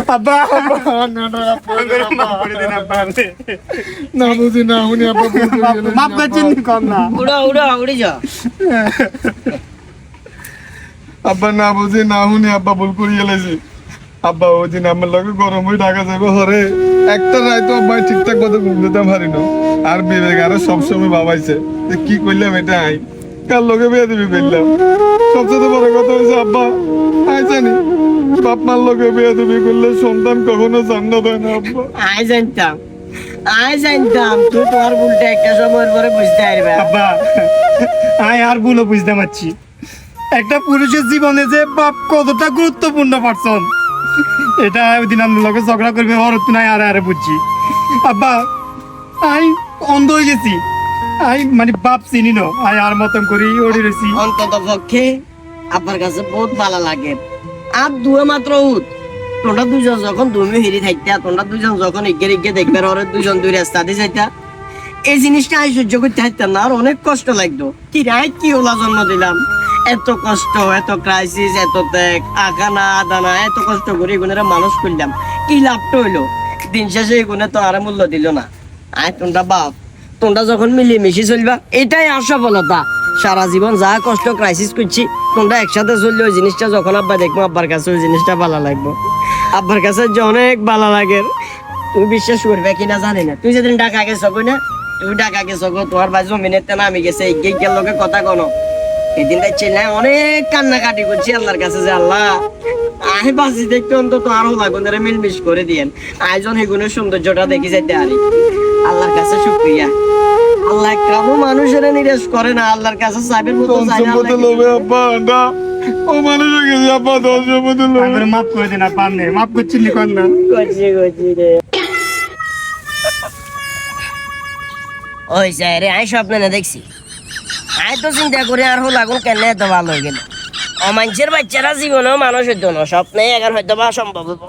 আব্বা না বুঝি না উনি আব্বা মাপ করছেন কম না উড়ে যা আব্বা না বুঝি না উনি আব্বা ভুল করে গেলেছি আব্বা ওই দিন আমার লগে গরম হয়ে ঢাকা যাবে হরে একটা রাত আব্বা ঠিকঠাক মতো ঘুম দিতে পারি না আর বিবেক আরো সবসময় ভাবাইছে যে কি করলাম এটা আই কার লগে বিয়ে দিবি বললাম সবচেয়ে বড় কথা হয়েছে আব্বা আই জানি বাপ মার লগে বিয়ে দিবি করলে সন্তান কখনো জান্নাত হয় না আব্বা আই জানতাম তুই তোমার ভুলটা একটা সময়ের পরে বুঝতে পারবে আব্বা আই আর ভুলও বুঝতে পারছি একটা পুরুষের জীবনে যে বাপ কতটা গুরুত্বপূর্ণ পারছন এটা ওই দিন আমি লোকে ঝগড়া করবে হরত নাই আরে বুঝছি আব্বা আই অন্ধ হয়ে গেছি আই মানে বাপ চিনি না আই আর মতন করি ওড়ি রয়েছি অন্তত পক্ষে আপনার কাছে বহুত ভালো লাগে আর দুয়ে মাত্র উঠ তোমরা দুজন যখন তুমি হিরি থাকতা তোমরা দুজন যখন ইগে দেখবে ওরা দুজন দুই রাস্তা দিয়ে যাইতা এই জিনিসটা আমি সহ্য করতে পারতাম না আর অনেক কষ্ট লাগতো কি রায় কি ওলা জন্ম দিলাম এত কষ্ট এত ক্রাইসিস এত ত্যাগ আগানা আদানা এত কষ্ট করে এগুনেরা মানুষ করলাম কি লাভটা হইলো দিন শেষে এগুনে তো আর মূল্য দিল না আয় তোমরা বাপ তোমরা যখন মিলিয়ে চলবা এটাই আসফলতা সারা জীবন যা কষ্ট ক্রাইসিস করছি তোমরা একসাথে চললে ওই জিনিসটা যখন আব্বা দেখবো আব্বার কাছে ওই জিনিসটা ভালো লাগবো আব্বার কাছে যে অনেক ভালো লাগে তুমি বিশ্বাস করবে কিনা জানি না তুই যেদিন ঢাকা গেছো না তুই ঢাকা গেছো তোমার ভাই জমিনের তেনা আমি গেছে এই লোকে কথা কোনো এই দিনটা চেন্নাই অনেক কান্নাকাটি করছি আল্লাহর কাছে যে আল্লাহ আই বাসি দেখতে অন্তত আরো লাগুনের মিলমিশ করে দিয়েন আয়োজন এগুলোর সৌন্দর্যটা দেখি যাইতে আরি আল্লাহর কাছে শুকরিয়া আল্লাহ কেন মানুষেরা নিরাশ করে না আল্লাহর কাছে চাইবেন মতো চাই না আব্বা না ও মানুষ হয়ে গেছে আব্বা দশ মতো আমার মাফ করে দেন আব্বা আপনি মাফ করছেন লিখন না করছি রে ওই যাই রে আই স্বপ্নে না দেখছি আই তো চিন্তা করি আর হল আগুন কেন এত ভালো হয়ে গেল অমানুষের বাচ্চারা জীবনেও মানুষ হইতো না স্বপ্নে এখন হয়তো বা সম্ভব হবো